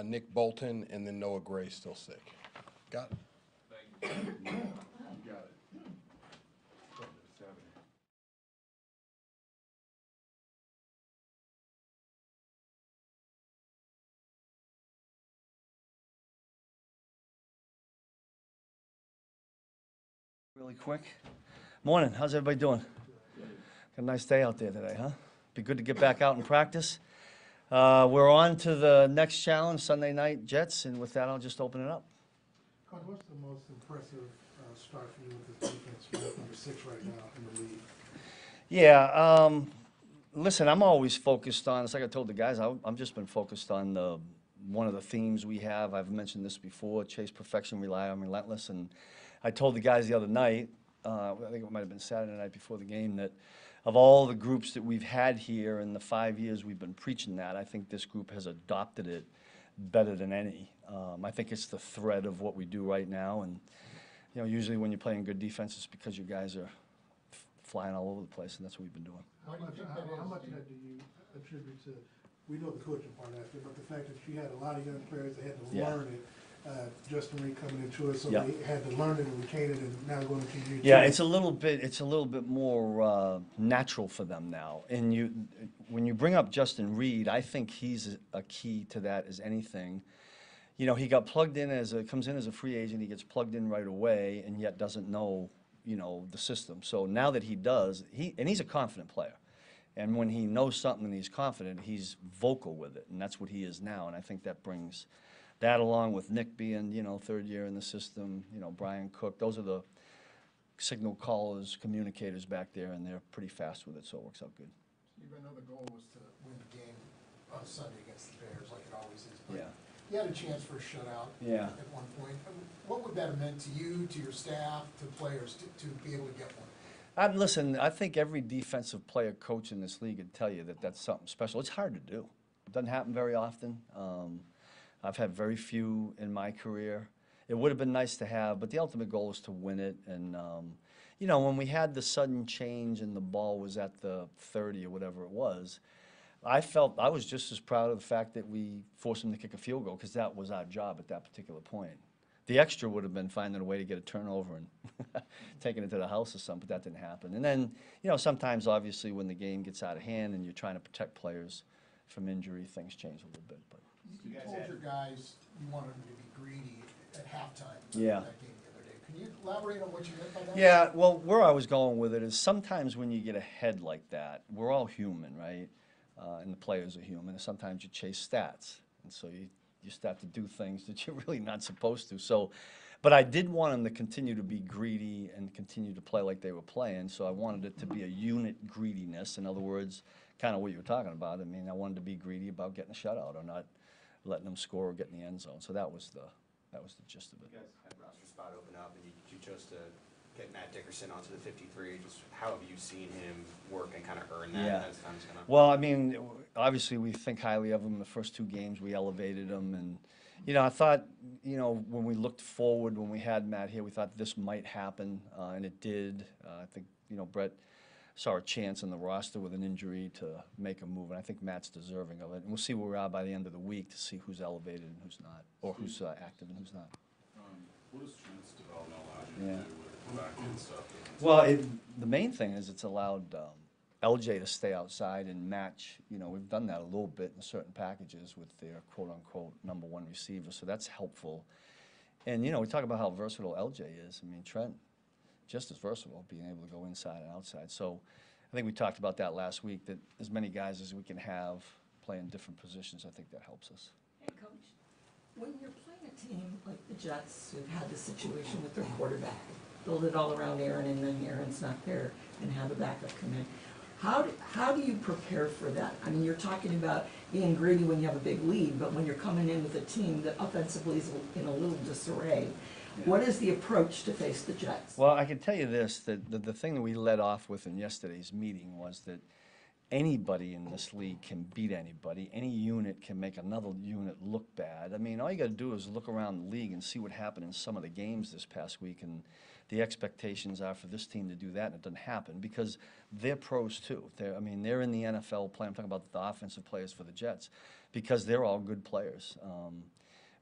Nick Bolton, and then Noah Gray still sick. Got it. Thank you. You got it. Really quick. Morning, how's everybody doing? Got a nice day out there today, huh? Be good to get back out and practice. We're on to the next challenge, Sunday night Jets, and with that, I'll just open it up. Coach, what's the most impressive start for you with this defense? You're number 6 right now in the league. Yeah, listen, I'm always focused on, it's like I told the guys, I've just been focused on one of the themes we have. I've mentioned this before, chase perfection, rely on relentless, and I told the guys the other night, I think it might have been Saturday night before the game, that of all the groups that we've had here in the 5 years we've been preaching that, I think this group has adopted it better than any. I think it's the thread of what we do right now, and you know, usually when you're playing good defense, it's because you guys are flying all over the place, and that's what we've been doing. How much of that do you attribute to, we know the coaching part of it, but the fact that you had a lot of young players that had to learn it, Justin Reed coming into it, so they had to learn it and retain it, and now going into year 2. Yeah, it's a little bit more natural for them now. And when you bring up Justin Reed, I think he's a key to that as anything. You know, he got plugged in comes in as a free agent, he gets plugged in right away, and yet doesn't know, you know, the system. So now that he does, he's a confident player. And when he knows something and he's confident, he's vocal with it, and that's what he is now. And I think that brings that, along with Nick being, you know, 3rd year in the system, you know, Brian Cook, those are the signal callers, communicators back there, and they're pretty fast with it, so it works out good. Steve, I know the goal was to win the game on Sunday against the Bears, like it always is. But Yeah. you had a chance for a shutout at one point. What would that have meant to you, to your staff, to players, to be able to get one? Listen, I think every defensive player coach in this league would tell you that that's something special. It's hard to do. It doesn't happen very often. I've had very few in my career. It would have been nice to have, but the ultimate goal is to win it. And, you know, when we had the sudden change and the ball was at the 30 or whatever it was, I felt I was just as proud of the fact that we forced them to kick a field goal, because that was our job at that particular point. The extra would have been finding a way to get a turnover and taking it to the house or something, but that didn't happen. And then, you know, sometimes obviously when the game gets out of hand and you're trying to protect players from injury, things change a little bit. But You told your guys you wanted them to be greedy at halftime. Yeah. That game the other day. Can you elaborate on what you meant by that? yeah, well, where I was going with it is sometimes when you get ahead like that, we're all human, right? And the players are human, and sometimes you chase stats. And so you start to do things that you're really not supposed to. So, but I did want them to continue to be greedy and continue to play like they were playing, so I wanted it to be a unit greediness. In other words, kind of what you were talking about. I mean, I wanted to be greedy about getting a shutout or not letting them score or get in the end zone. So that was the gist of it. You guys had roster spot open up, and you chose to get Matt Dickerson onto the 53. Just how have you seen him work and kind of earn that? Yeah. As time's gone on? Well, I mean, obviously we think highly of him. The first 2 games we elevated him, and you know, I thought, you know, when we looked forward, when we had Matt here, we thought this might happen, and it did. I think, you know, Brett saw a chance in the roster with an injury to make a move, and I think Matt's deserving of it. And we'll see where we are by the end of the week to see who's elevated and who's not, or who's active and who's not. What does Trent's development allow you to do with back end stuff? Well, the main thing is it's allowed LJ to stay outside and match. You know, we've done that a little bit in certain packages with their quote-unquote #1 receiver, so that's helpful. And, you know, we talk about how versatile LJ is. I mean, Trent, just as versatile, being able to go inside and outside. So I think we talked about that last week, that as many guys as we can have playing different positions, I think that helps us. Hey, Coach, when you're playing a team like the Jets, who've had the situation with their quarterback, build it all around Aaron, and then Aaron's not there, and have a backup come in, how do you prepare for that? I mean, you're talking about being greedy when you have a big lead, but when you're coming in with a team that offensively is in a little disarray, what is the approach to face the Jets? Well, I can tell you this, that the thing that we led off with in yesterday's meeting was that anybody in this league can beat anybody. Any unit can make another unit look bad. I mean, all you got to do is look around the league and see what happened in some of the games this past week, and the expectations are for this team to do that, and it doesn't happen because they're pros too. I mean, they're in the NFL playing. I'm talking about the offensive players for the Jets because they're all good players.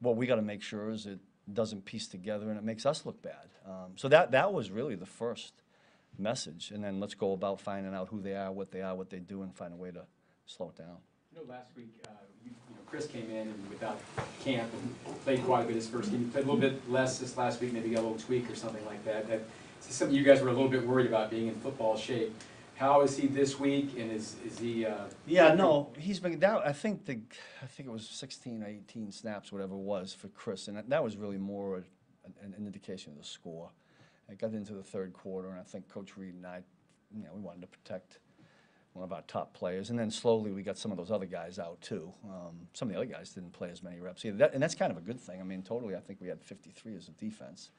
What we got to make sure is it doesn't piece together and it makes us look bad. So that was really the first message, and then let's go about finding out who they are, what they do, and find a way to slow it down. You know, last week, Chris came in and without camp and played quite a bit his first game. He played a little bit less this last week, maybe got a little tweak or something like that. That's something you guys were a little bit worried about, being in football shape. How is he this week, and is he? Yeah, no, he's been down. I think it was 16 or 18 snaps, whatever it was, for Chris, and that was really more an indication of the score. It got into the third quarter, and I think Coach Reed and I, we wanted to protect one of our top players, and then slowly we got some of those other guys out too. Some of the other guys didn't play as many reps either, and that's kind of a good thing. I mean, totally, I think we had 53 as a defense.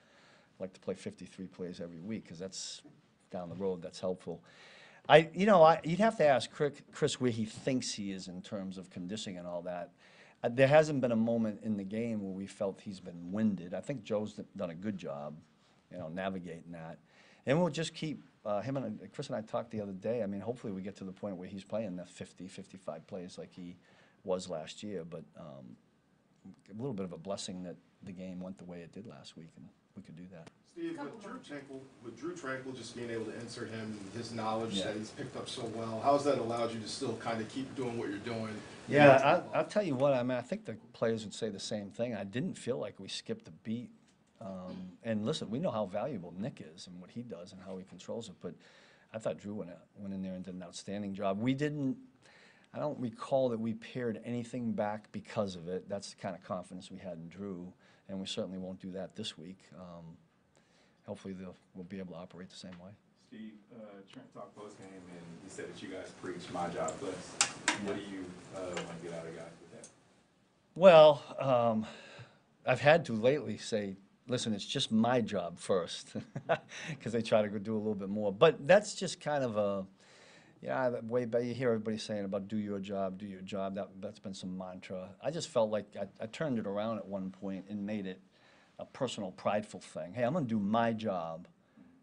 I'd like to play 53 plays every week because that's down the road. That's helpful. You'd have to ask Chris where he thinks he is in terms of conditioning and all that. There hasn't been a moment in the game where we felt he's been winded. I think Joe's done a good job, navigating that. And we'll just keep, Chris and I talked the other day, I mean, hopefully we get to the point where he's playing the 50, 55 plays like he was last year, but a little bit of a blessing that the game went the way it did last week, and we could do that. Steve, with Drew Tranquil just being able to insert him, his knowledge that he's picked up so well, how has that allowed you to still kind of keep doing what you're doing? Yeah, I'll tell you what, I mean, I think the players would say the same thing. I didn't feel like we skipped a beat. And listen, we know how valuable Nick is and what he does and how he controls it, but I thought Drew went in there and did an outstanding job. I don't recall that we pared anything back because of it. That's the kind of confidence we had in Drew, and we certainly won't do that this week. Hopefully we'll be able to operate the same way. Steve, Trent talked post-game, and he said that you guys preach my job first. What do you want to get out of guys with that? Well, I've had to lately say, listen, it's just my job first, because they try to go do a little bit more. But that's just kind of the way back, you hear everybody saying about do your job, do your job. That's been some mantra. I just felt like I turned it around at one point and made it a personal, prideful thing. Hey, I'm going to do my job,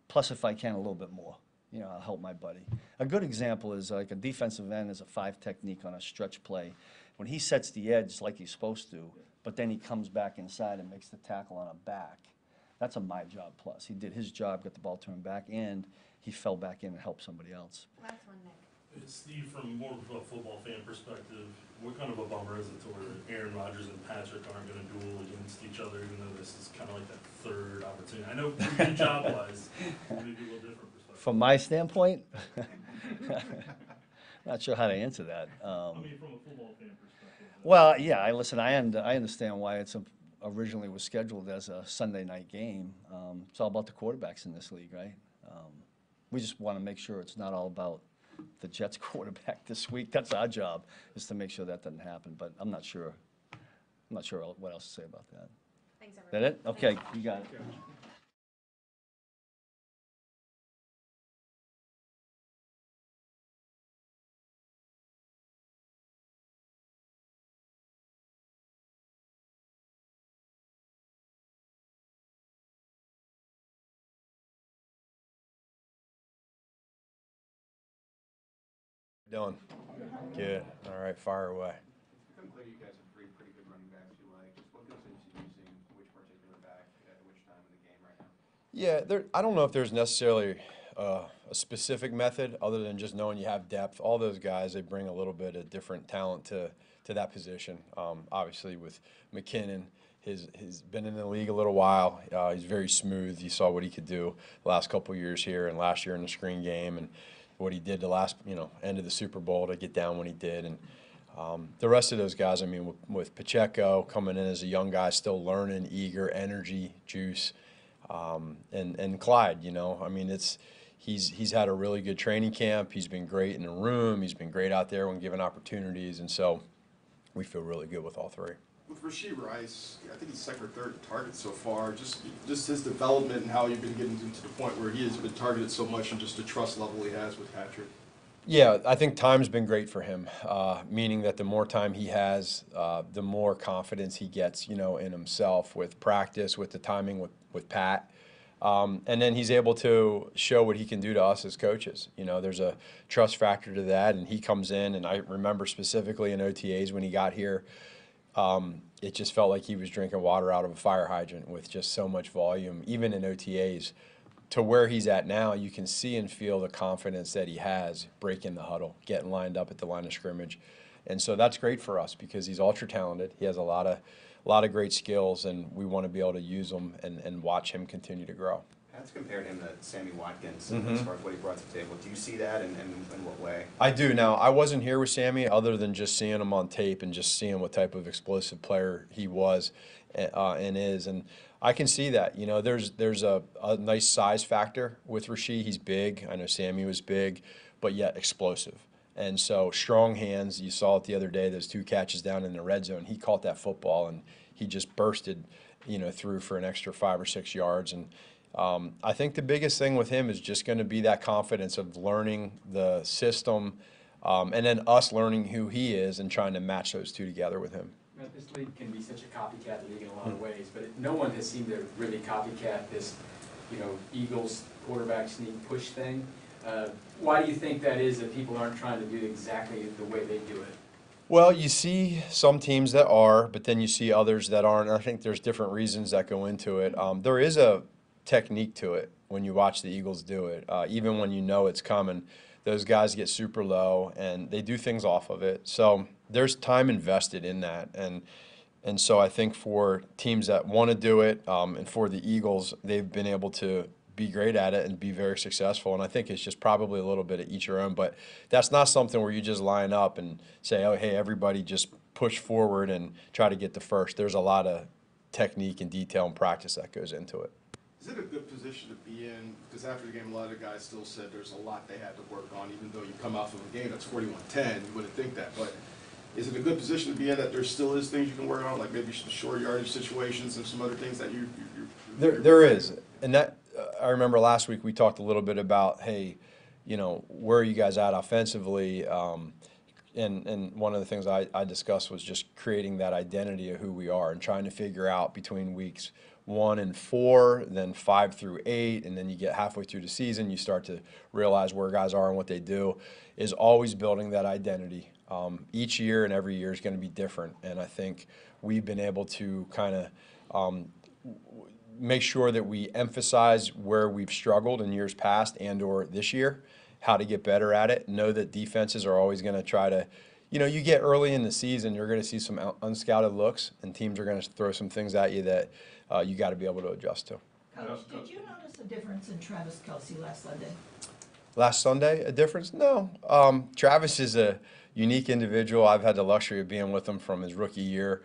plus if I can, a little bit more. I'll help my buddy. A good example is like a defensive end is a 5 technique on a stretch play. When he sets the edge like he's supposed to, but then he comes back inside and makes the tackle on a back, that's a my job plus. He did his job, got the ball turned back, and he fell back in and helped somebody else. Last one, Nick. Steve, from more of a football fan perspective, what kind of a bummer is it to where Aaron Rodgers and Patrick aren't going to duel against each other, even though this is kind of like that third opportunity? I know good job-wise, maybe a little different perspective. From my standpoint, not sure how to answer that. I mean, from a football fan perspective. Well, yeah, I understand why it's originally was scheduled as a Sunday night game. It's all about the quarterbacks in this league, right? We just want to make sure it's not all about the Jets quarterback this week. That's our job, is to make sure that doesn't happen. But I'm not sure. I'm not sure what else to say about that. Thanks, Is everyone. that it? Okay, you got it. Dylan. Good. All right, fire away. It's become clear you guys have 3 pretty good running backs you like. Just what goes into using which particular back at which time in the game right now? Yeah, I don't know if there's necessarily a specific method other than just knowing you have depth. All those guys, they bring a little bit of different talent to that position. Obviously, with McKinnon, he's been in the league a little while. He's very smooth. You saw what he could do the last couple years here and last year in the screen game, and what he did the last, end of the Super Bowl to get down when he did. And the rest of those guys, I mean, with Pacheco coming in as a young guy, still learning, eager, energy, juice, and Clyde, I mean, he's had a really good training camp. He's been great in the room. He's been great out there when given opportunities. And so we feel really good with all 3. With Rashee Rice, I think he's second or third target so far. Just his development and how you've been getting him to the point where he has been targeted so much, and just the trust level he has with Patrick. Yeah, I think time's been great for him, meaning that the more time he has, the more confidence he gets, in himself with practice, with the timing with Pat. And then he's able to show what he can do to us as coaches. You know, there's a trust factor to that, and he comes in, and I remember specifically in OTAs when he got here, it just felt like he was drinking water out of a fire hydrant with just so much volume, even in OTAs. To where he's at now, you can see and feel the confidence that he has breaking the huddle, getting lined up at the line of scrimmage. And so that's great for us because he's ultra talented. He has a lot of great skills, and we want to be able to use them and watch him continue to grow. Pat's compared him to Sammy Watkins Mm-hmm. as far as what he brought to the table. Do you see that, and in what way? I do. Now, I wasn't here with Sammy other than just seeing him on tape and just seeing what type of explosive player he was and is. And I can see that. You know, there's a nice size factor with Rasheed. He's big. I know Sammy was big, but yet explosive. And so strong hands. You saw it the other day, those 2 catches down in the red zone. He caught that football, and he just bursted, you know, through for an extra 5 or 6 yards. And I think the biggest thing with him is just going to be that confidence of learning the system and then us learning who he is and trying to match those two together with him. This league can be such a copycat league in a lot of ways, but no one has seemed to really copycat this, you know, Eagles quarterback sneak push thing. Why do you think that is, that people aren't trying to do exactly the way they do it? Well, you see some teams that are, but then you see others that aren't. And I think there's different reasons that go into it. There is a technique to it when you watch the Eagles do it. Even when you know it's coming, those guys get super low and they do things off of it. So there's time invested in that. And so I think for teams that want to do it, and for the Eagles, they've been able to be great at it and be very successful. And I think it's just probably a little bit of each your own. But that's not something where you just line up and say, oh, hey, everybody just push forward and try to get the first. There's a lot of technique and detail and practice that goes into it. Is it a good position to be in? Because after the game, a lot of the guys still said there's a lot they had to work on, even though you come off of a game that's 41-10, you wouldn't think that. But is it a good position to be in that there still is things you can work on, like maybe some short yardage situations and some other things that There is. And that I remember last week we talked a little bit about, hey, you know, where are you guys at offensively? And one of the things I discussed was just creating that identity of who we are and trying to figure out between weeks 1 and 4, then 5 through 8, and then you get halfway through the season, you start to realize where guys are and what they do, is always building that identity. Each year and every year is going to be different, and I think we've been able to kind of make sure that we emphasize where we've struggled in years past and or this year, how to get better at it, know that defenses are always going to try to, you know, you get early in the season, you're going to see some unscouted looks, and teams are going to throw some things at you that you got to be able to adjust to. Coach, did you notice a difference in Travis Kelce last Sunday? Last Sunday, a difference? No. Travis is a unique individual. I've had the luxury of being with him from his rookie year,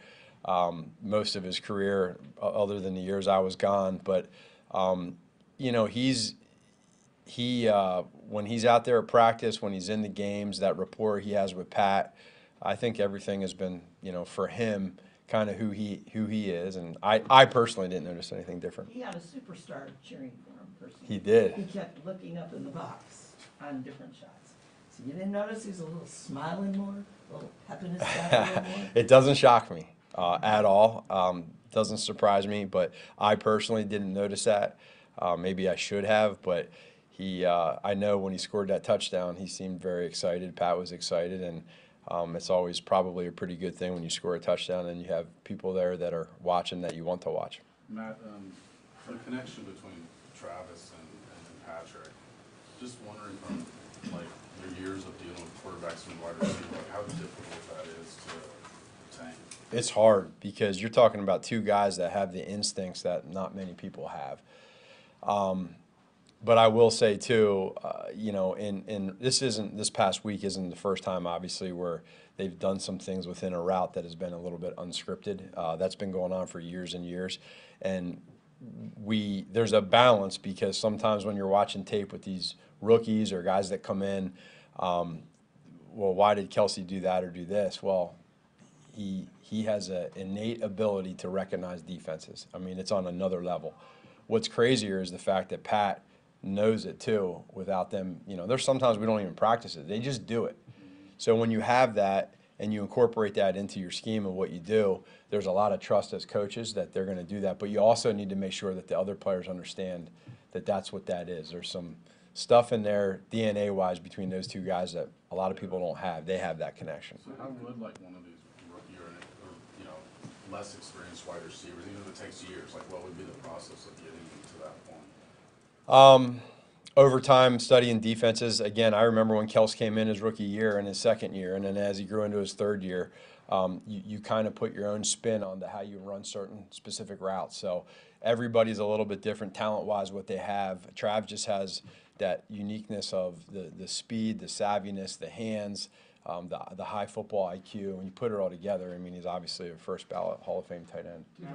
most of his career, other than the years I was gone. But, you know, when he's out there at practice, when he's in the games, that rapport he has with Pat, I think everything has been, you know, for him, kind of who he is. And I personally didn't notice anything different. He had a superstar cheering for him personally. He did. He kept looking up in the box on different shots. So you didn't notice he's a little smiling more, a little pep in his step a little more? It doesn't shock me at all. Doesn't surprise me, but I personally didn't notice that. Maybe I should have, but I know when he scored that touchdown, he seemed very excited. Pat was excited, and it's always probably a pretty good thing when you score a touchdown and you have people there that are watching that you want to watch. Matt, the connection between Travis and Patrick, just wondering from like your years of dealing with quarterbacks and wide receivers, like how difficult that is to tank. It's hard because you're talking about two guys that have the instincts that not many people have. But I will say too, you know, this past week isn't the first time, obviously, where they've done some things within a route that has been a little bit unscripted. That's been going on for years and years, and there's a balance because sometimes when you're watching tape with these rookies or guys that come in, well, why did Kelce do that or do this? Well, he has an innate ability to recognize defenses. I mean, it's on another level. What's crazier is the fact that Pat knows it too without them. You know, there's sometimes we don't even practice it. They just do it. So when you have that and you incorporate that into your scheme and what you do, there's a lot of trust as coaches that they're going to do that. But you also need to make sure that the other players understand that that's what that is. There's some stuff in there DNA-wise between those two guys that a lot of people don't have. They have that connection. So how would like one of these rookie or less experienced wide receivers, even if it takes years, like what would be the process of getting to that point? Over time, studying defenses, again, I remember when Kels came in his rookie year and his second year, and then as he grew into his third year, you kind of put your own spin onto how you run certain specific routes. So everybody's a little bit different talent-wise what they have. Trav just has that uniqueness of the speed, the savviness, the hands, the high football IQ. When you put it all together, I mean, he's obviously a first ballot Hall of Fame tight end. Did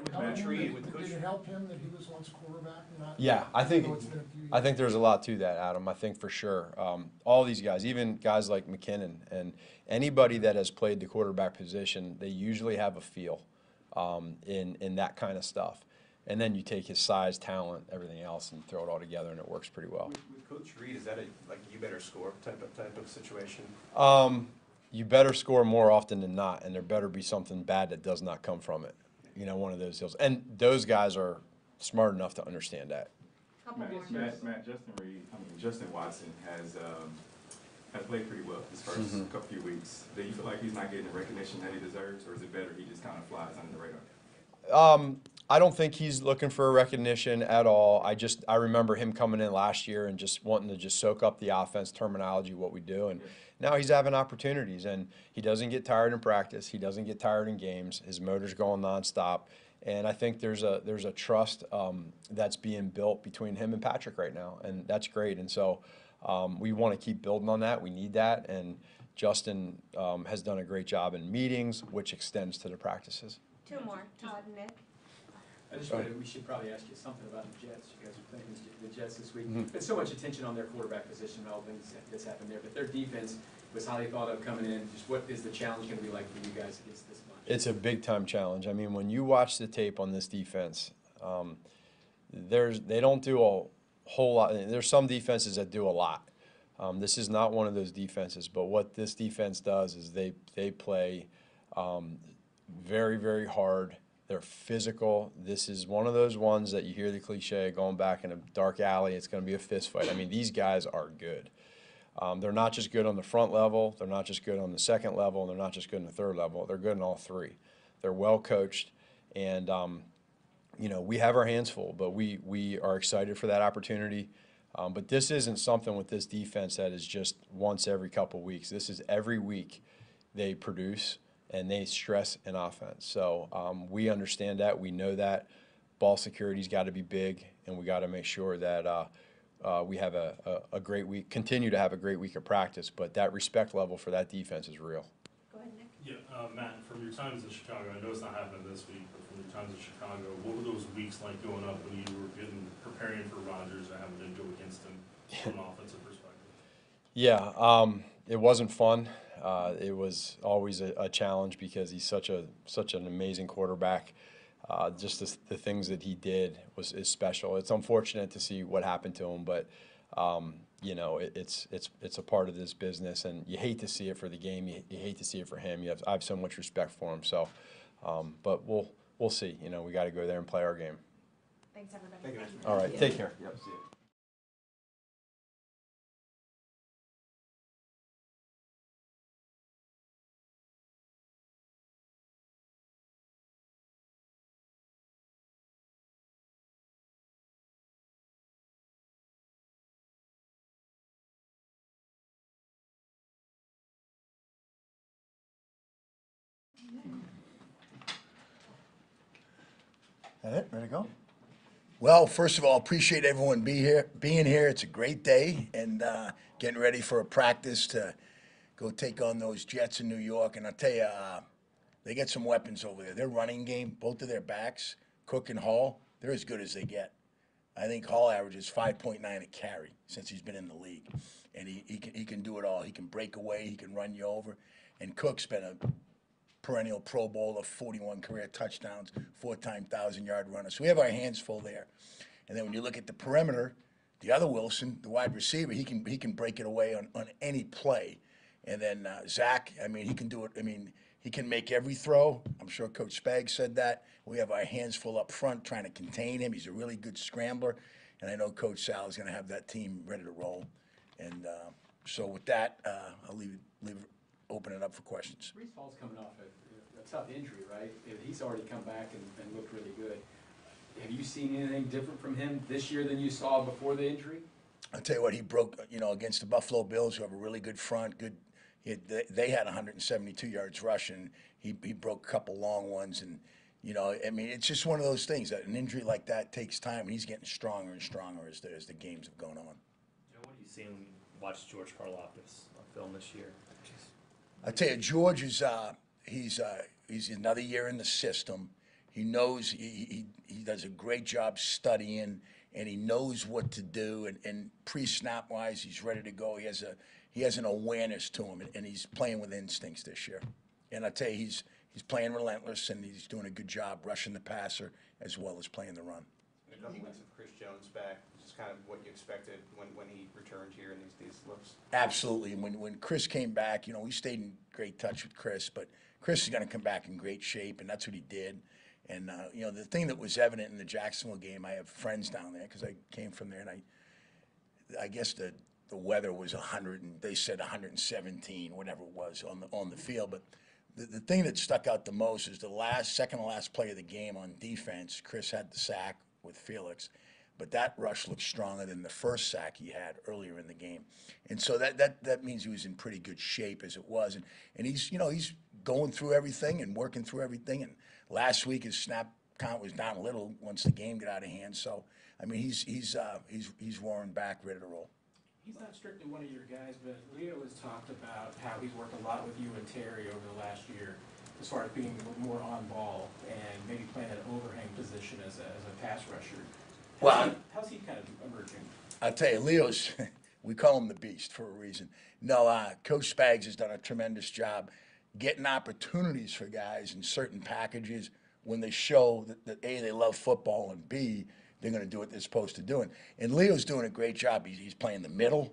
it help him that he was once quarterback? Yeah, I think there's a lot to that, Adam. I think for sure. All these guys, even guys like McKinnon and anybody that has played the quarterback position, they usually have a feel in that kind of stuff. And then you take his size, talent, everything else, and throw it all together, and it works pretty well. With Coach Reed, is that a you better score type of situation? You better score more often than not, and there better be something bad that does not come from it. You know, one of those deals. And those guys are smart enough to understand that. Justin Watson has played pretty well his first couple few weeks. Do you feel like he's not getting the recognition that he deserves, or is it better he just kind of flies under the radar? I don't think he's looking for a recognition at all. I remember him coming in last year and just wanting to just soak up the offense terminology, what we do, and now he's having opportunities, and he doesn't get tired in practice. He doesn't get tired in games. His motor's going nonstop, and I think there's a trust that's being built between him and Patrick right now, and that's great. And so we want to keep building on that. We need that, and Justin has done a great job in meetings, which extends to the practices. Two more, Todd and Nick. I just wanted, we should probably ask you something about the Jets. You guys are playing the Jets this week. Been so much attention on their quarterback position, all things that's happened there. But their defense was highly thought of coming in. Just what is the challenge going to be like for you guys against this bunch? It's a big time challenge. I mean, when you watch the tape on this defense, they don't do a whole lot. There's some defenses that do a lot. This is not one of those defenses. But what this defense does is they play very, very hard. They're physical. This is one of those ones that you hear the cliche, going back in a dark alley, it's going to be a fist fight. I mean, these guys are good. They're not just good on the front level. They're not just good on the second level. And they're not just good on the third level. They're good in all three. They're well coached. And, you know, we have our hands full, but we are excited for that opportunity. But this isn't something with this defense that is just once every couple weeks. This is every week they produce. And they stress an offense. So we understand that. We know that. Ball security's got to be big, and we got to make sure that we have a great week, continue to have a great week of practice, but that respect level for that defense is real. Go ahead, Nick. Yeah, Matt, from your times in Chicago, I know it's not happening this week, but from your times in Chicago, what were those weeks like going up when you were preparing for Rodgers and having to go against him from an offensive perspective? Yeah, it wasn't fun. It was always a challenge because he's such an amazing quarterback. Just the things that he did is special. It's unfortunate to see what happened to him, but you know, it's a part of this business, and you hate to see it for the game. You hate to see it for him. I have so much respect for him. So, but we'll see. You know, we got to go there and play our game. Thanks, everybody. Thank you. All right, take care. Yep. See you. That it? Ready to go? Well, first of all, appreciate everyone being here. It's a great day, and getting ready for a practice to go take on those Jets in New York. And I'll tell you, they get some weapons over there. Their running game, both of their backs, Cook and Hall, they're as good as they get. I think Hall averages 5.9 a carry since he's been in the league, and he can do it all. He can break away, he can run you over, and Cook's been a perennial Pro Bowler, 41 career touchdowns, 4-time 1,000-yard runner. So we have our hands full there. And then when you look at the perimeter, the other Wilson, the wide receiver, he can break it away on any play. And then Zach, I mean, he can do it. I mean, he can make every throw. I'm sure Coach Spag said that. We have our hands full up front trying to contain him. He's a really good scrambler. And I know Coach Sal is going to have that team ready to roll. And so with that, I'll open it up for questions. Brees Hall's coming off a tough injury, right? He's already come back and looked really good. Have you seen anything different from him this year than you saw before the injury? I'll tell you what, he broke, against the Buffalo Bills, who have a really good front. They had 172 yards rushing. He broke a couple long ones. And, I mean, it's just one of those things. That an injury like that takes time, and he's getting stronger and stronger as the games have gone on. What do you see when you watch George Karlaftis on film this year? I tell you, George is he's another year in the system. He knows he does a great job studying, and he knows what to do. And pre-snap wise, he's ready to go. He has an awareness to him, and he's playing with instincts this year. And I tell you, he's playing relentless, and he's doing a good job rushing the passer as well as playing the run. In a couple weeks with Chris Jones back, just kind of what you expected when he returned here in these looks. Absolutely. And when Chris came back, we stayed in great touch with Chris, but Chris is going to come back in great shape, and that's what he did. And, the thing that was evident in the Jacksonville game, I have friends down there because I came from there, and I guess the weather was 100, and they said 117, whatever it was, on the field. But the thing that stuck out the most is the second to last play of the game on defense. Chris had the sack with Felix, but that rush looked stronger than the first sack he had earlier in the game. And so that means he was in pretty good shape as it was. And he's going through everything and working through everything. And last week his snap count was down a little once the game got out of hand. So I mean he's roaring back, ready to roll. He's not strictly one of your guys, but Leo has talked about how he's worked a lot with you and Terry over the last year as far as being more on ball and maybe playing an overhang position as a pass rusher. How's he kind of emerging? I'll tell you, Leo's, we call him the Beast for a reason. No, Coach Spags has done a tremendous job getting opportunities for guys in certain packages when they show that A, they love football, and B, they're going to do what they're supposed to do. And Leo's doing a great job. He's playing the middle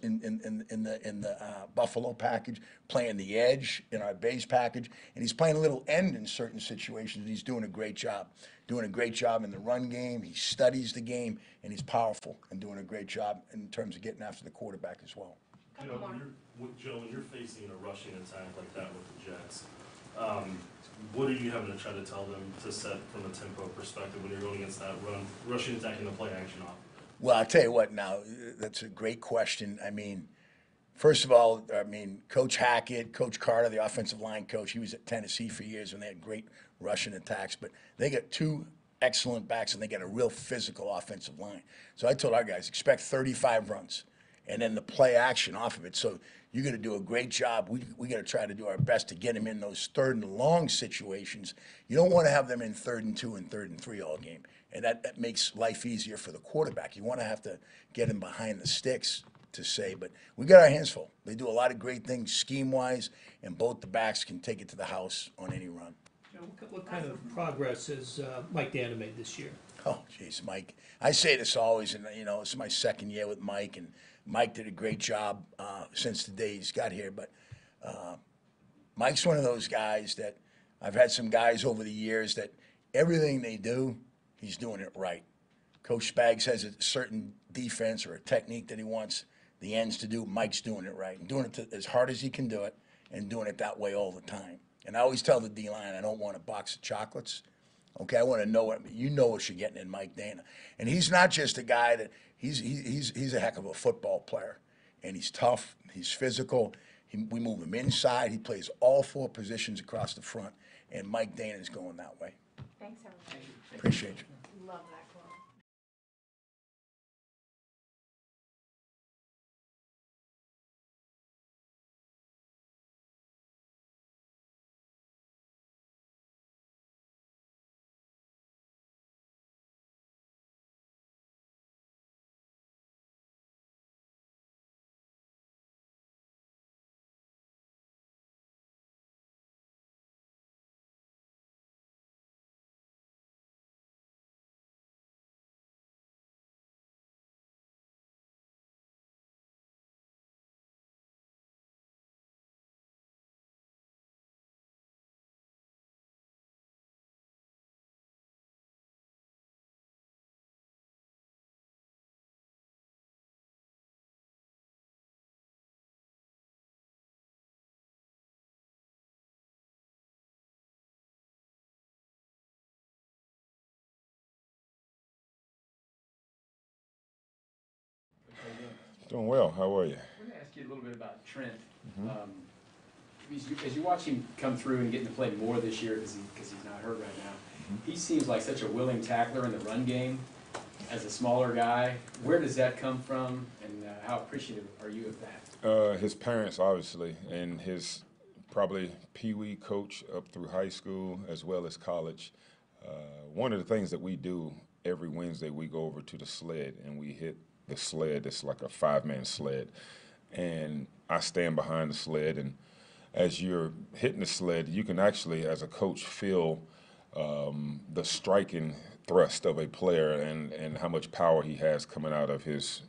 in the Buffalo package, playing the edge in our base package, and he's playing a little end in certain situations. He's doing a great job. Doing a great job in the run game. He studies the game, and he's powerful and doing a great job in terms of getting after the quarterback as well. Joe, when you're facing a rushing attack like that with the Jets, what are you having to try to tell them to set from a tempo perspective when you're going against that rushing attack and the play action off? Well, I'll tell you what now, that's a great question. I mean, first of all, Coach Hackett, Coach Carter, the offensive line coach, he was at Tennessee for years when they had great rushing attacks, but they got two excellent backs and they got a real physical offensive line. So I told our guys, expect 35 runs and then the play action off of it. So you're going to do a great job. We got to try to do our best to get them in those third and long situations. You don't want to have them in 3rd and 2 and 3rd and 3 all game. And that makes life easier for the quarterback. You want to have to get him behind the sticks to say, but we got our hands full. They do a lot of great things scheme-wise, and both the backs can take it to the house on any run. What kind of progress has Mike Dana made this year? Oh, geez, Mike. I say this always, and it's my second year with Mike, and Mike did a great job since the day he's got here. But Mike's one of those guys that I've had some guys over the years that everything they do, he's doing it right. Coach Spags has a certain defense or a technique that he wants the ends to do. Mike's doing it right and doing it as hard as he can do it and doing it that way all the time. And I always tell the D-line, I don't want a box of chocolates. Okay, I want to know what you're getting in Mike Dana. And he's not just a guy that he's a heck of a football player. And he's tough, he's physical. We move him inside. He plays all 4 positions across the front. And Mike Dana is going that way. Thanks, everybody. Appreciate you. Love that. Doing well. How are you? Let me ask you a little bit about Trent. As you watch him come through and getting to play more this year because he's not hurt right now, he seems like such a willing tackler in the run game as a smaller guy. Where does that come from, and how appreciative are you of that? His parents, obviously, and his probably pee-wee coach up through high school as well as college. One of the things that we do every Wednesday, we go over to the sled and we hit the sled. It's like a 5-man sled. And I stand behind the sled, and as you're hitting the sled, you can actually, as a coach, feel the striking thrust of a player and how much power he has coming out of his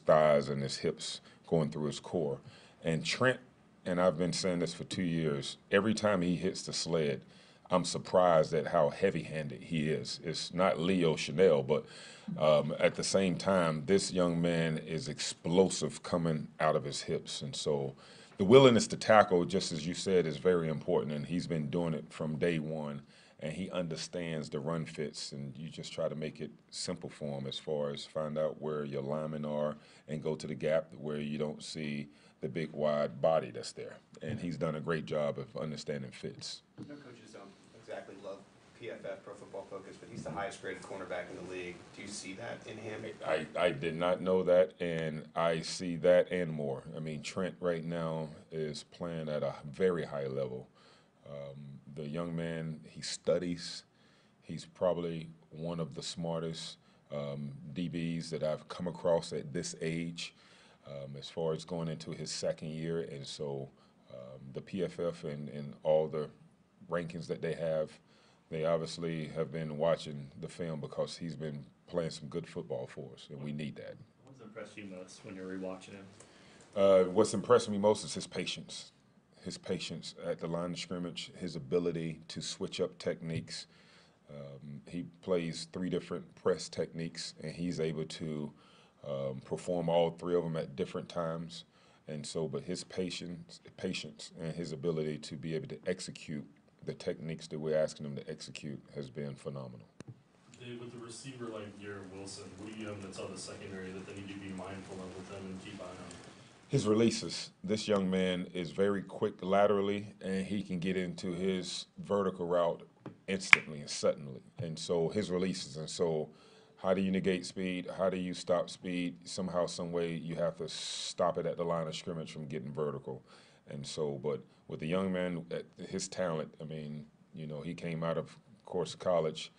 thighs and his hips going through his core. And Trent, and I've been saying this for 2 years, every time he hits the sled, I'm surprised at how heavy-handed he is. It's not Leo Chanel, but at the same time, this young man is explosive coming out of his hips. And so the willingness to tackle, just as you said, is very important, and he's been doing it from day one, and he understands the run fits, and you just try to make it simple for him as far as find out where your linemen are and go to the gap where you don't see the big, wide body that's there. And he's done a great job of understanding fits. No coaches don't exactly love PFF, Pro Football Focus, but he's the highest graded cornerback in the league. Do you see that in him? I did not know that, and I see that and more. I mean, Trent right now is playing at a very high level. The young man, he studies. He's probably one of the smartest DBs that I've come across at this age, as far as going into his second year. And so the PFF and all the rankings that they obviously have been watching the film because he's been playing some good football for us, and we need that. What's impressed you most when you're rewatching him? What's impressing me most is his patience. His patience at the line of scrimmage, his ability to switch up techniques. He plays 3 different press techniques, and he's able to perform all 3 of them at different times. And so, but his patience and his ability to be able to execute the techniques that we're asking him to execute has been phenomenal. Dave, with a receiver like Garrett Wilson, what do you have that's on the secondary that they need to be mindful of with them and keep eye on? His releases. This young man is very quick laterally, and he can get into his vertical route instantly and suddenly. And so his releases. And so how do you negate speed? How do you stop speed? Somehow, some way, you have to stop it at the line of scrimmage from getting vertical. And so, but with the young man, his talent, I mean, you know, he came out of course, college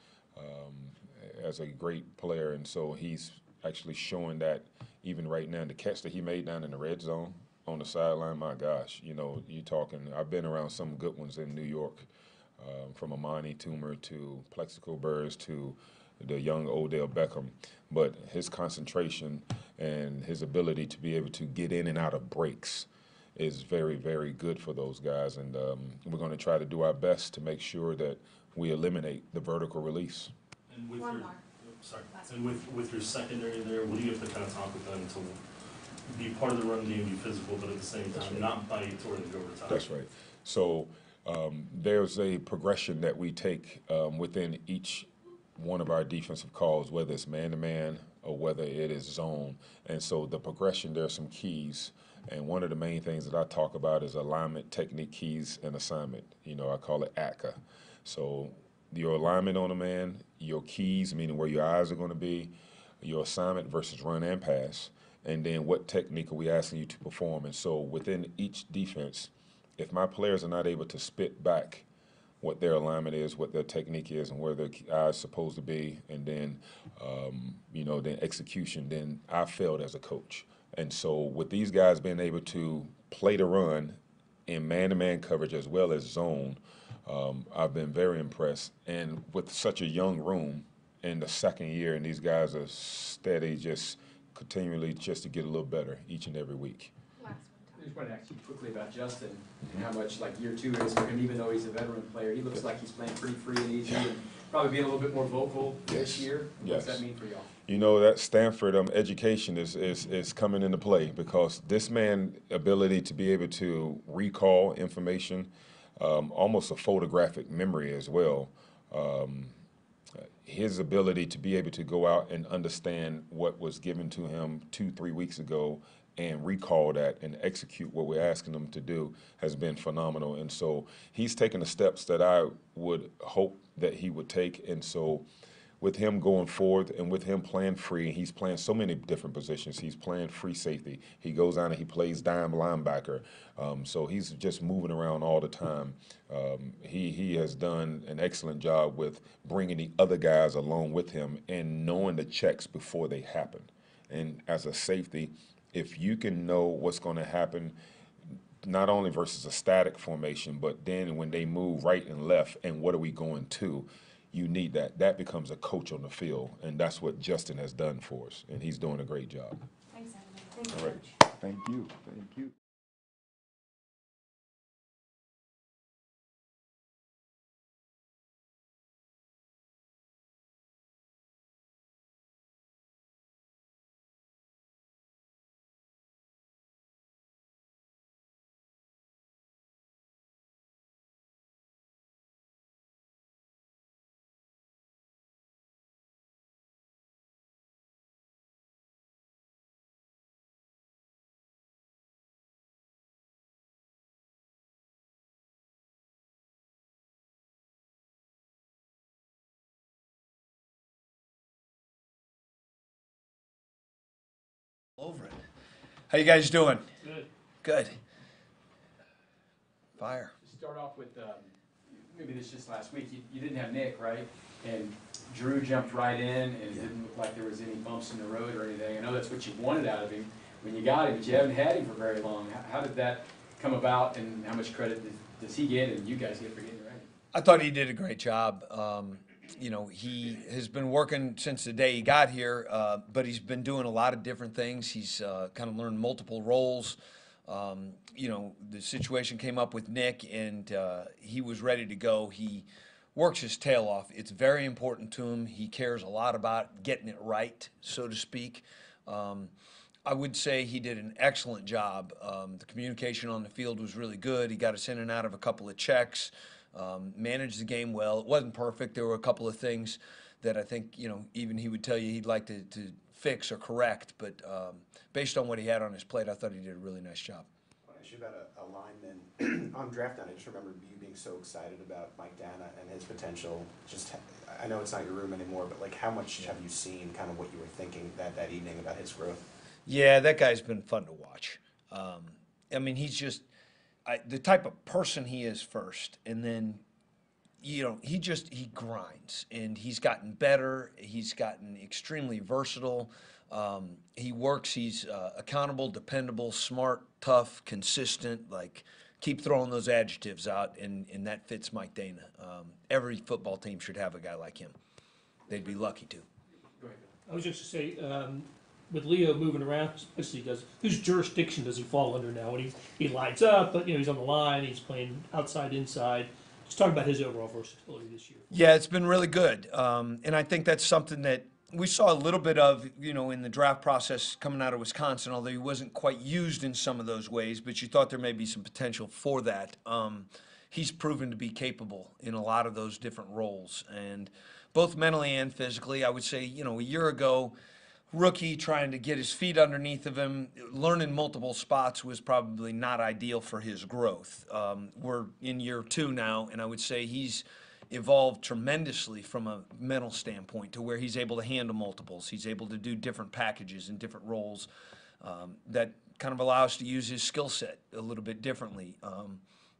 as a great player. And so he's actually showing that even right now. The catch that he made down in the red zone on the sideline, my gosh, you know, you talking, I've been around some good ones in New York, from Amani Toomer to Plexico Burrs to the young Odell Beckham. But his concentration and his ability to be able to get in and out of breaks is very, very good for those guys. And we're going to try to do our best to make sure that we eliminate the vertical release. And with with your secondary there, what do you have to kind of talk with them to be part of the run game, be physical, but at the same time not bite or go over the top? That's right. So there's a progression that we take within each one of our defensive calls, whether it's man-to-man or whether it is zone. And so the progression, there are some keys. And one of the main things that I talk about is alignment, technique, keys, and assignment. You know, I call it ACA. So your alignment on a man, your keys, meaning where your eyes are going to be, your assignment versus run and pass, and then what technique are we asking you to perform. And so within each defense, if my players are not able to spit back what their alignment is, what their technique is, and where their eyes supposed to be, and then, you know, then execution, then I failed as a coach. And so with these guys being able to play the run in man-to-man coverage as well as zone, I've been very impressed. And with such a young room in the second year, and these guys are steady, just continually just to get a little better each and every week. I just want to ask you quickly about Justin and how much like year 2 is for him, even though he's a veteran player. He looks like he's playing pretty free and easy and probably being a little bit more vocal this year. What does that mean for y'all? You know, that Stanford education is coming into play because this man's ability to be able to recall information, almost a photographic memory as well, his ability to be able to go out and understand what was given to him 2-3 weeks ago and recall that and execute what we're asking them to do has been phenomenal. And so he's taken the steps that I would hope that he would take. And so with him going forward and with him playing free, he's playing so many different positions. He's playing free safety. He goes out and he plays dime linebacker. So he's just moving around all the time. He has done an excellent job with bringing the other guys along with him and knowing the checks before they happen. And as a safety, if you can know what's going to happen, not only versus a static formation, but then when they move right and left and what are we going to, you need that. That becomes a coach on the field, and that's what Justin has done for us, and he's doing a great job. Thanks, everybody. Thank you, All right. Coach. Thank you. Thank you. Over it. How you guys doing? Good. Good. Fire. Start off with, maybe this just last week, you didn't have Nick, right? And Drew jumped right in, and it didn't look like there was any bumps in the road or anything. I know that's what you wanted out of him when you got him, but you haven't had him for very long. How did that come about, and how much credit does he get and you guys get for getting him ready? I thought he did a great job. You know, he has been working since the day he got here, but he's been doing a lot of different things. He's kind of learned multiple roles. You know, the situation came up with Nick, and he was ready to go. He works his tail off. It's very important to him. He cares a lot about getting it right, so to speak. I would say he did an excellent job. The communication on the field was really good. He got us in and out of a couple of checks. Managed the game well. It wasn't perfect. There were a couple of things that I think, you know, even he would tell you he'd like to fix or correct. But based on what he had on his plate, I thought he did a really nice job. I want to ask you about a lineman on draft night. I just remember you being so excited about Mike Dana and his potential. Just, I know it's not your room anymore, but like, how much have you seen kind of what you were thinking that evening about his growth? Yeah, that guy's been fun to watch. I mean, he's just the type of person he is first, and then, you know, he grinds, and he's gotten better. He's gotten extremely versatile. He works. He's accountable, dependable, smart, tough, consistent. Like, keep throwing those adjectives out, and that fits Mike Dana. Every football team should have a guy like him. They'd be lucky to. I was just to say, with Leo moving around, especially whose jurisdiction does he fall under now? When he lines up, but you know he's on the line, he's playing outside, inside. Just talk about his overall versatility this year. Yeah, it's been really good, and I think that's something that we saw a little bit of, you know, in the draft process coming out of Wisconsin. Although he wasn't quite used in some of those ways, but you thought there may be some potential for that. He's proven to be capable in a lot of those different roles, and both mentally and physically. I would say, you know, a year ago, rookie trying to get his feet underneath of him, learning multiple spots was probably not ideal for his growth. We're in year 2 now, and I would say he's evolved tremendously from a mental standpoint to where he's able to handle multiples. He's able to do different packages and different roles that kind of allow us to use his skill set a little bit differently.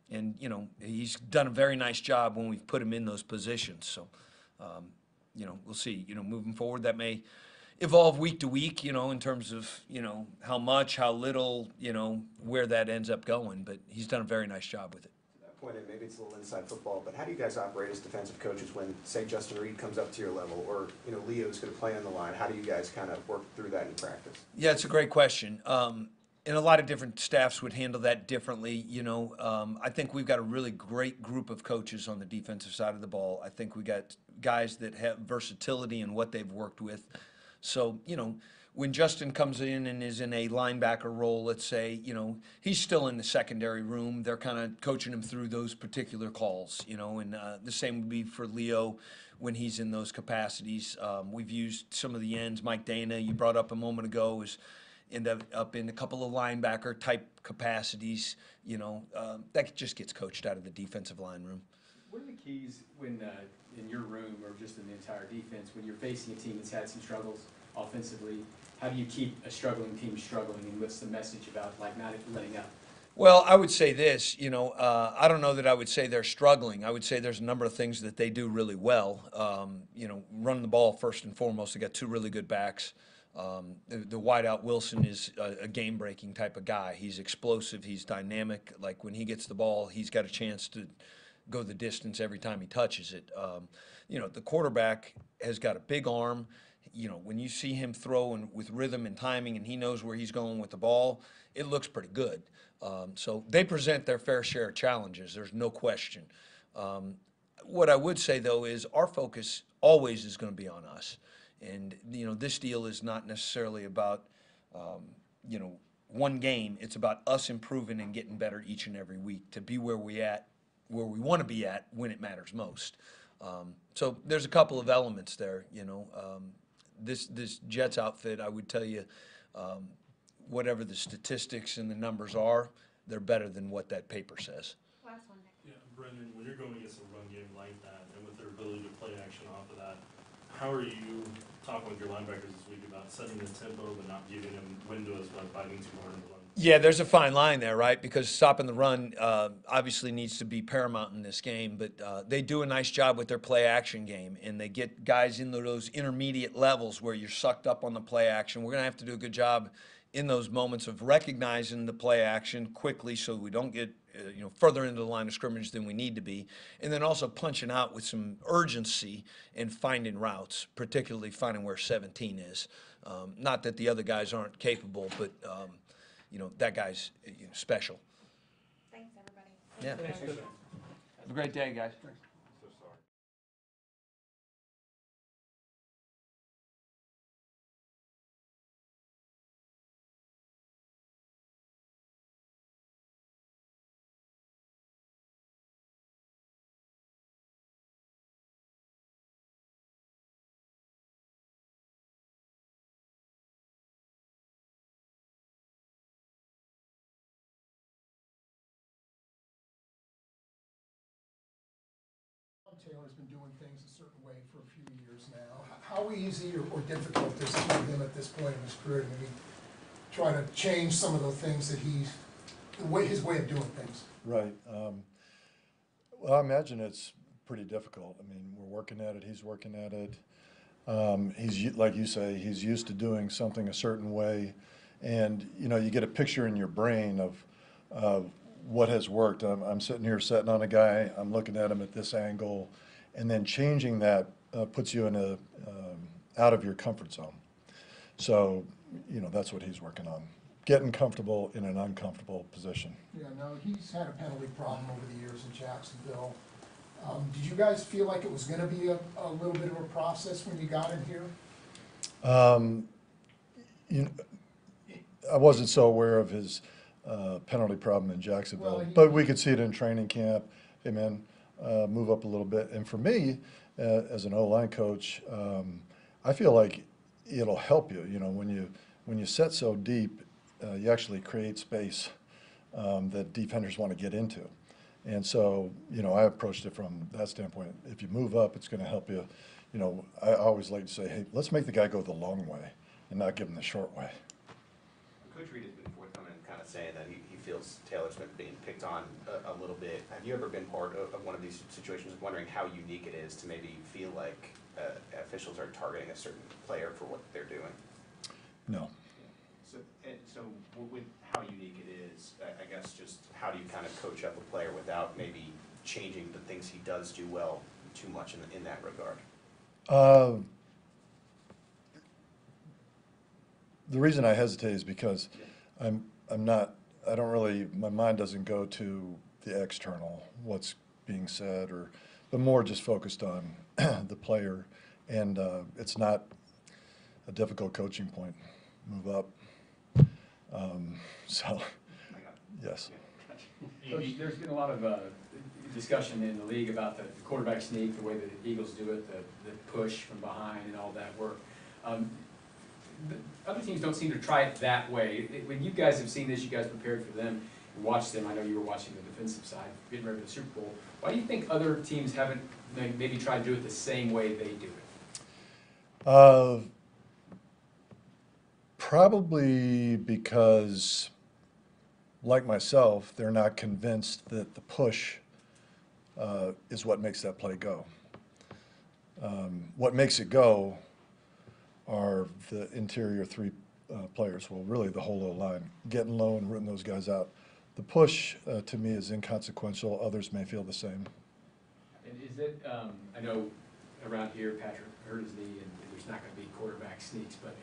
And, you know, he's done a very nice job when we've put him in those positions. So, you know, we'll see. You know, moving forward, that may evolve week to week, you know, in terms of, you know, how much, how little, you know, where that ends up going. But he's done a very nice job with it. To that point, and maybe it's a little inside football, but how do you guys operate as defensive coaches when, say, Justin Reed comes up to your level, or, you know, Leo's going to play on the line? How do you guys kind of work through that in practice? Yeah, it's a great question. And a lot of different staffs would handle that differently. You know, I think we've got a really great group of coaches on the defensive side of the ball. I think we got guys that have versatility in what they've worked with. So, you know, when Justin comes in and is in a linebacker role, let's say, you know, he's still in the secondary room. They're kind of coaching him through those particular calls, you know, and the same would be for Leo when he's in those capacities. We've used some of the ends. Mike Dana, you brought up a moment ago, end up in a couple of linebacker type capacities. You know, that just gets coached out of the defensive line room. What are the keys when, in your room or just in the entire defense, when you're facing a team that's had some struggles offensively, how do you keep a struggling team struggling, and what's the message about like not letting up? Well, I would say this, you know, I don't know that I would say they're struggling. I would say there's a number of things that they do really well. You know, running the ball first and foremost. They got two really good backs. The wideout Wilson is a game-breaking type of guy. He's explosive. He's dynamic. Like when he gets the ball, he's got a chance to go the distance every time he touches it. You know, the quarterback has got a big arm. You know, when you see him throw with rhythm and timing and he knows where he's going with the ball, it looks pretty good. So they present their fair share of challenges. There's no question. What I would say, though, is our focus always is going to be on us. And, you know, this deal is not necessarily about, you know, one game. It's about us improving and getting better each and every week to be where we want to be at when it matters most. So there's a couple of elements there, you know. This Jets outfit, I would tell you, whatever the statistics and the numbers are, they're better than what that paper says. Last one, Nick. Yeah, Brendan, when you're going against a run game like that, and with their ability to play action off of that, how are you talking with your linebackers this week about setting the tempo but not giving them windows by biting too hard in the run? Yeah, there's a fine line there, right? Because stopping the run obviously needs to be paramount in this game, but they do a nice job with their play action game, and they get guys into those intermediate levels where you're sucked up on the play action. We're going to have to do a good job in those moments of recognizing the play action quickly so we don't get you know, further into the line of scrimmage than we need to be, and then also punching out with some urgency and finding routes, particularly finding where 17 is. Not that the other guys aren't capable, but you know, that guy's special. Thanks, everybody. Yeah. Thanks, Have a great day, guys. Taylor's been doing things a certain way for a few years now. How easy or difficult is it for him at this point in his career to maybe try to change some of the things that his way of doing things? Right. Well, I imagine it's pretty difficult. I mean, we're working at it. He's working at it. He's, like you say, he's used to doing something a certain way, and you know, you get a picture in your brain of what has worked. I'm sitting here sitting on a guy, I'm looking at him at this angle, and then changing that puts you in a out of your comfort zone. So, you know, that's what he's working on, getting comfortable in an uncomfortable position. Yeah, no, he's had a penalty problem over the years in Jacksonville. Did you guys feel like it was going to be a little bit of a process when you got in here? You know, I wasn't so aware of his penalty problem in Jacksonville, Well, but we could see it in training camp. Hey man, move up a little bit. And for me, as an O-line coach, I feel like it'll help you. You know, when you set so deep, you actually create space that defenders want to get into. And so, you know, I approached it from that standpoint. If you move up, it's going to help you. You know, I always like to say, hey, let's make the guy go the long way and not give him the short way. Coach Reed has been forthcoming and kind of saying that he feels Taylor's been being picked on a little bit. Have you ever been part of one of these situations, wondering how unique it is to maybe feel like officials are targeting a certain player for what they're doing? No. So with how unique it is, I guess just how do you kind of coach up a player without maybe changing the things he does do well too much in that regard? The reason I hesitate is because I don't really, my mind doesn't go to the external, what's being said, but more just focused on the player, and it's not a difficult coaching point. Move up. So, yes. Coach, there's been a lot of discussion in the league about the quarterback sneak, the way that the Eagles do it, the push from behind and all that work. other teams don't seem to try it that way. When you guys have seen this, you guys prepared for them, and watched them. I know you were watching the defensive side, getting ready for the Super Bowl. Why do you think other teams haven't maybe tried to do it the same way they do it? Probably because, like myself, they're not convinced that the push is what makes that play go. What makes it go are the interior three players, well, really the whole O-line, getting low and rooting those guys out. The push, to me, is inconsequential. Others may feel the same. And is it, I know around here, Patrick hurt his knee, and there's not going to be quarterback sneaks, but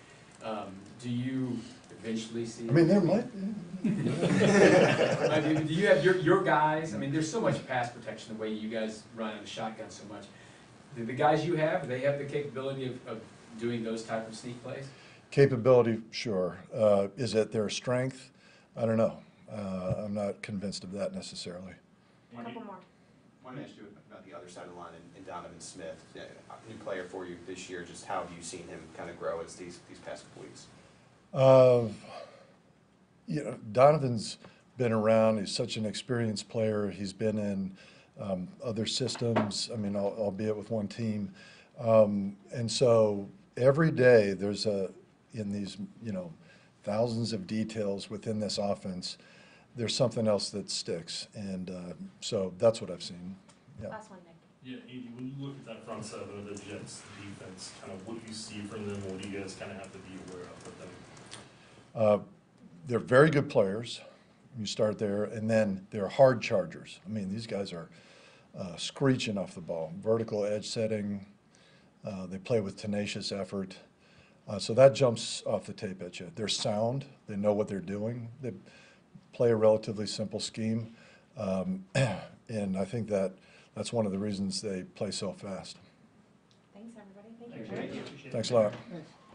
do you eventually see? I mean, there might be. Do you have your guys? I mean, there's so much pass protection the way you guys run in the shotgun so much. Do the guys you have, do they have the capability of doing those type of sneak plays? Capability, sure. Is it their strength? I don't know. I'm not convinced of that necessarily. A couple more. I want to ask you about the other side of the line and Donovan Smith, new player for you this year. Just how have you seen him kind of grow as these past couple weeks? You know, Donovan's been around. He's such an experienced player. He's been in other systems, I mean, albeit with one team. And so every day there's in these, you know, thousands of details within this offense, there's something else that sticks. And so that's what I've seen. Yeah. Last one, Nick. Yeah, Andy, when you look at that front seven of the Jets defense, kind of what do you see from them? What do you guys kind of have to be aware of with them? They're very good players. You start there, and then they're hard chargers. I mean, these guys are screeching off the ball, vertical edge setting. They play with tenacious effort. So that jumps off the tape at you. They're sound. They know what they're doing. They play a relatively simple scheme. And I think that's one of the reasons they play so fast. Thanks, everybody. Thank you. Thanks a lot.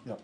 Yep.